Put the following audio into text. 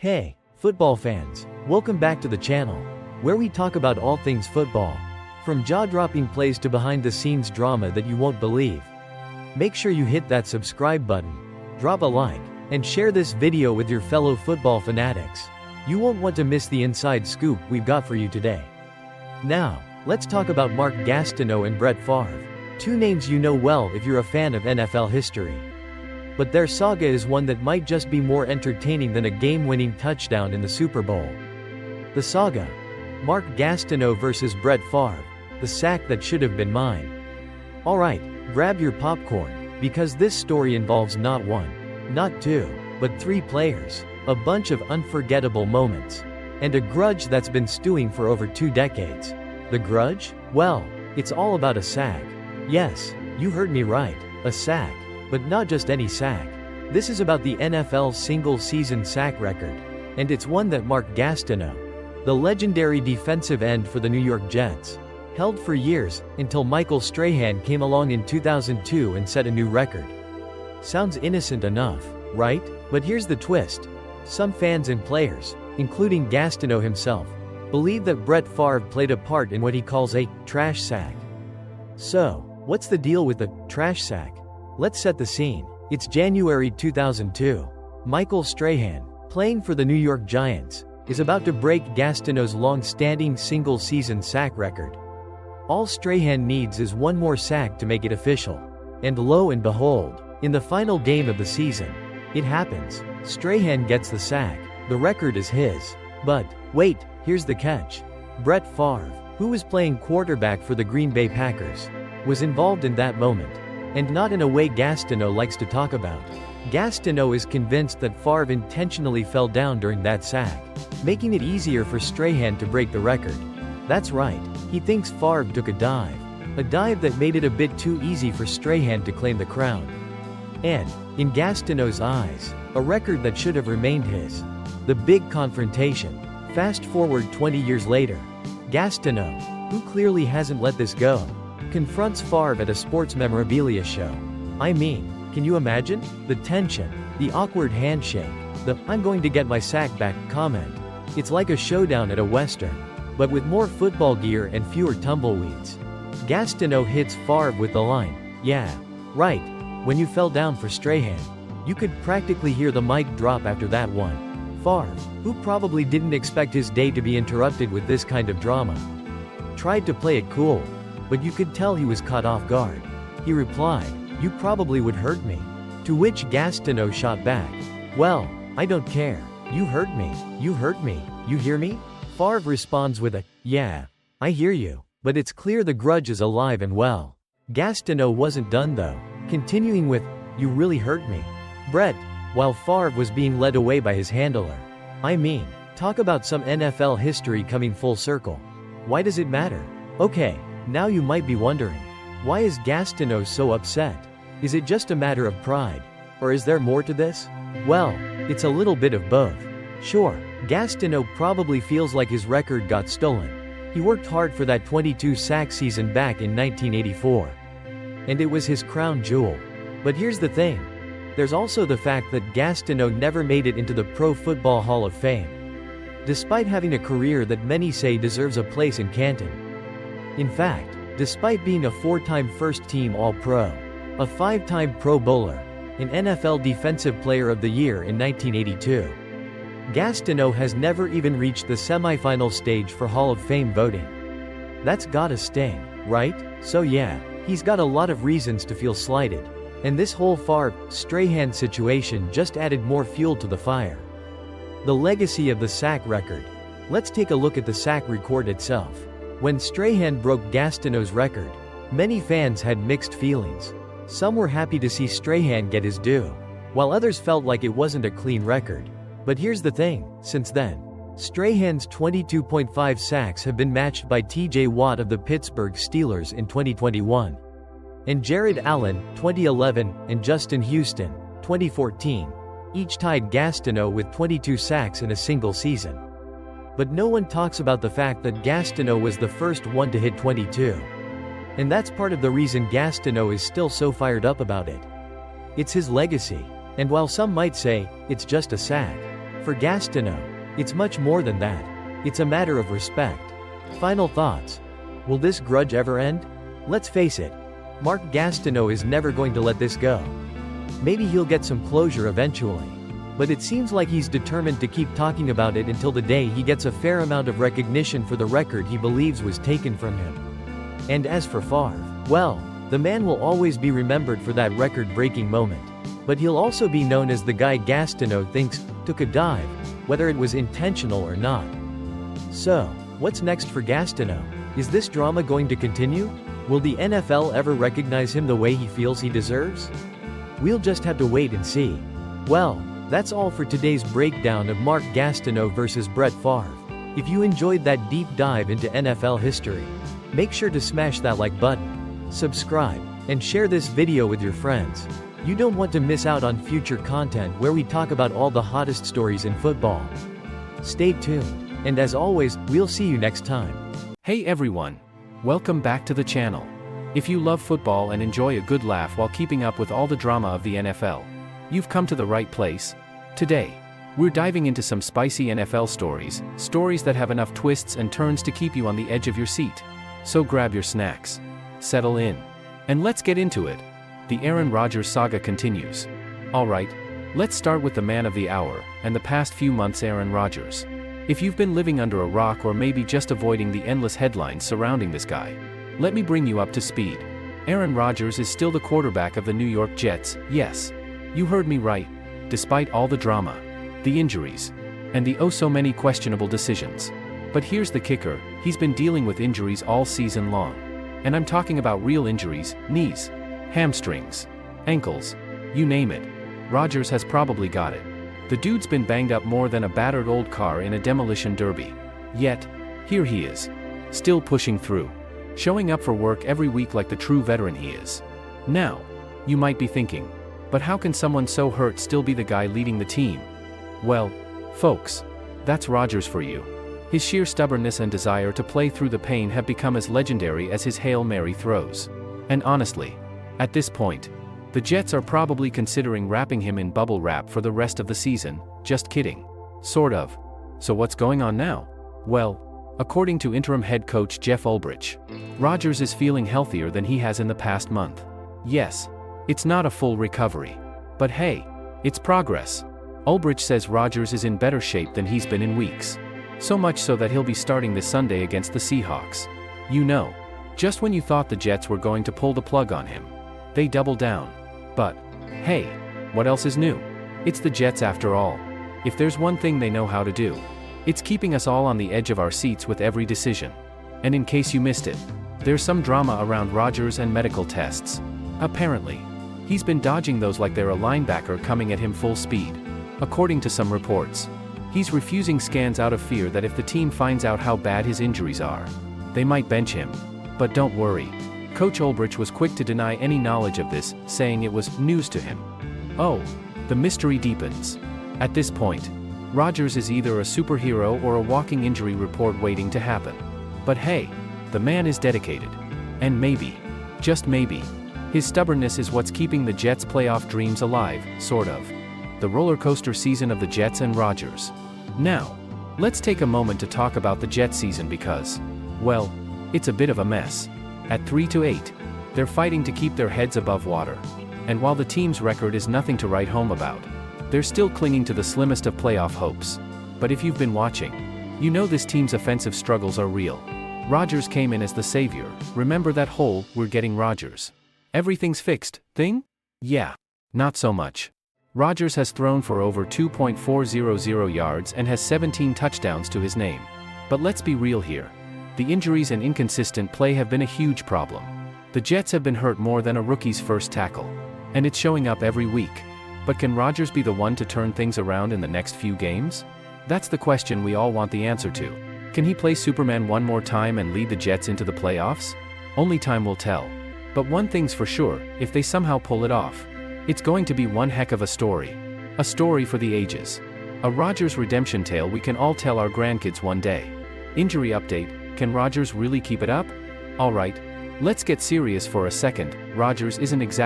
Hey, football fans, welcome back to the channel, where we talk about all things football. From jaw-dropping plays to behind-the-scenes drama that you won't believe. Make sure you hit that subscribe button, drop a like, and share this video with your fellow football fanatics. You won't want to miss the inside scoop we've got for you today. Now, let's talk about Mark Gastineau and Brett Favre, two names you know well if you're a fan of NFL history. But their saga is one that might just be more entertaining than a game-winning touchdown in the Super Bowl. The saga: Mark Gastineau versus Brett Favre, the sack that should have been mine. Alright, grab your popcorn, because this story involves not one, not two, but three players, a bunch of unforgettable moments, and a grudge that's been stewing for over 2 decades. The grudge? Well, it's all about a sack. Yes, you heard me right, a sack. But not just any sack. This is about the NFL's single-season sack record, and it's one that Mark Gastineau, the legendary defensive end for the New York Jets, held for years, until Michael Strahan came along in 2002 and set a new record. Sounds innocent enough, right? But here's the twist. Some fans and players, including Gastineau himself, believe that Brett Favre played a part in what he calls a trash sack. So, what's the deal with the trash sack? Let's set the scene. It's January 2002. Michael Strahan, playing for the New York Giants, is about to break Gastineau's long-standing single-season sack record. All Strahan needs is one more sack to make it official. And lo and behold, in the final game of the season, it happens. Strahan gets the sack. The record is his. But, wait, here's the catch. Brett Favre, who was playing quarterback for the Green Bay Packers, was involved in that moment. And not in a way Gastineau likes to talk about. Gastineau is convinced that Favre intentionally fell down during that sack, making it easier for Strahan to break the record. That's right, he thinks Favre took a dive that made it a bit too easy for Strahan to claim the crown. And, in Gastineau's eyes, a record that should have remained his. The big confrontation. Fast forward 20 years later. Gastineau, who clearly hasn't let this go, confronts Favre at a sports memorabilia show. I mean, can you imagine? The tension, the awkward handshake, the "I'm going to get my sack back" comment. It's like a showdown at a western, but with more football gear and fewer tumbleweeds. Gastineau hits Favre with the line, "Yeah, right, when you fell down for Strahan." You could practically hear the mic drop after that one. Favre, who probably didn't expect his day to be interrupted with this kind of drama, tried to play it cool. But you could tell he was caught off guard. He replied, "You probably would hurt me." To which Gastineau shot back, "Well, I don't care. You hurt me. You hurt me. You hear me?" Favre responds with a, "Yeah, I hear you." But it's clear the grudge is alive and well. Gastineau wasn't done though, continuing with, "You really hurt me, Brett," while Favre was being led away by his handler. I mean, talk about some NFL history coming full circle. Why does it matter? Okay. Now you might be wondering, why is Gastineau so upset? Is it just a matter of pride? Or is there more to this? Well, it's a little bit of both. Sure, Gastineau probably feels like his record got stolen. He worked hard for that 22-sack season back in 1984. And it was his crown jewel. But here's the thing. There's also the fact that Gastineau never made it into the Pro Football Hall of Fame, despite having a career that many say deserves a place in Canton. In fact, despite being a 4-time first-team All-Pro, a 5-time Pro Bowler, an NFL Defensive Player of the Year in 1982, Gastineau has never even reached the semifinal stage for Hall of Fame voting. That's gotta sting, right? So yeah, he's got a lot of reasons to feel slighted. And this whole Favre-Strahan situation just added more fuel to the fire. The legacy of the sack record. Let's take a look at the sack record itself. When Strahan broke Gastineau's record, many fans had mixed feelings. Some were happy to see Strahan get his due, while others felt like it wasn't a clean record. But here's the thing, since then, Strahan's 22.5 sacks have been matched by T.J. Watt of the Pittsburgh Steelers in 2021. And Jared Allen, 2011, and Justin Houston, 2014, each tied Gastineau with 22 sacks in a single season. But no one talks about the fact that Gastineau was the first one to hit 22. And that's part of the reason Gastineau is still so fired up about it. It's his legacy. And while some might say, it's just a sack, For Gastineau, it's much more than that. It's a matter of respect. Final thoughts. Will this grudge ever end? Let's face it, Mark Gastineau is never going to let this go. Maybe he'll get some closure eventually. But it seems like he's determined to keep talking about it until the day he gets a fair amount of recognition for the record he believes was taken from him. And as for Favre, well, the man will always be remembered for that record-breaking moment. But he'll also be known as the guy Gastineau thinks took a dive, whether it was intentional or not. So, what's next for Gastineau? Is this drama going to continue? Will the NFL ever recognize him the way he feels he deserves? We'll just have to wait and see. Well, that's all for today's breakdown of Mark Gastineau versus Brett Favre. If you enjoyed that deep dive into NFL history, make sure to smash that like button, subscribe, and share this video with your friends. You don't want to miss out on future content where we talk about all the hottest stories in football. Stay tuned, and as always, we'll see you next time. Hey everyone! Welcome back to the channel. If you love football and enjoy a good laugh while keeping up with all the drama of the NFL, you've come to the right place. Today, we're diving into some spicy NFL stories that have enough twists and turns to keep you on the edge of your seat. So grab your snacks, settle in, and let's get into it. The Aaron Rodgers saga continues. Alright, let's start with the man of the hour, and the past few months Aaron Rodgers. If you've been living under a rock or maybe just avoiding the endless headlines surrounding this guy, let me bring you up to speed. Aaron Rodgers is still the quarterback of the New York Jets, yes. You heard me right. Despite all the drama, the injuries, and the oh-so-many questionable decisions. But here's the kicker, he's been dealing with injuries all season long. And I'm talking about real injuries, knees, hamstrings, ankles, you name it. Rodgers has probably got it. The dude's been banged up more than a battered old car in a demolition derby. Yet, here he is, still pushing through, showing up for work every week like the true veteran he is. Now, you might be thinking, but how can someone so hurt still be the guy leading the team? Well, folks, that's Rodgers for you. His sheer stubbornness and desire to play through the pain have become as legendary as his Hail Mary throws. And honestly, at this point, the Jets are probably considering wrapping him in bubble wrap for the rest of the season. Just kidding. Sort of. So what's going on now? Well, according to interim head coach Jeff Ulbrich, Rodgers is feeling healthier than he has in the past month. Yes, it's not a full recovery. But hey, it's progress. Ulbrich says Rodgers is in better shape than he's been in weeks. So much so that he'll be starting this Sunday against the Seahawks. You know, just when you thought the Jets were going to pull the plug on him, they double down. But, hey, what else is new? It's the Jets after all. If there's one thing they know how to do, it's keeping us all on the edge of our seats with every decision. And in case you missed it, there's some drama around Rodgers and medical tests. Apparently, he's been dodging those like they're a linebacker coming at him full speed. According to some reports, he's refusing scans out of fear that if the team finds out how bad his injuries are, they might bench him. But don't worry. Coach Ulbrich was quick to deny any knowledge of this, saying it was news to him. Oh, the mystery deepens. At this point, Rodgers is either a superhero or a walking injury report waiting to happen. But hey, the man is dedicated. And maybe, just maybe, his stubbornness is what's keeping the Jets' playoff dreams alive, sort of. The roller coaster season of the Jets and Rodgers. Now, let's take a moment to talk about the Jets season because, well, it's a bit of a mess. At 3-8, they're fighting to keep their heads above water. And while the team's record is nothing to write home about, they're still clinging to the slimmest of playoff hopes. But if you've been watching, you know this team's offensive struggles are real. Rodgers came in as the savior. Remember that whole "we're getting Rodgers, everything's fixed" thing? Yeah, not so much. Rodgers has thrown for over 2.400 yards and has 17 touchdowns to his name. But let's be real here. The injuries and inconsistent play have been a huge problem. The Jets have been hurt more than a rookie's first tackle. And it's showing up every week. But can Rodgers be the one to turn things around in the next few games? That's the question we all want the answer to. Can he play Superman one more time and lead the Jets into the playoffs? Only time will tell. But one thing's for sure, if they somehow pull it off, it's going to be one heck of a story. A story for the ages. A Rodgers redemption tale we can all tell our grandkids one day. Injury update. Can Rodgers really keep it up? Alright, let's get serious for a second. Rodgers isn't exactly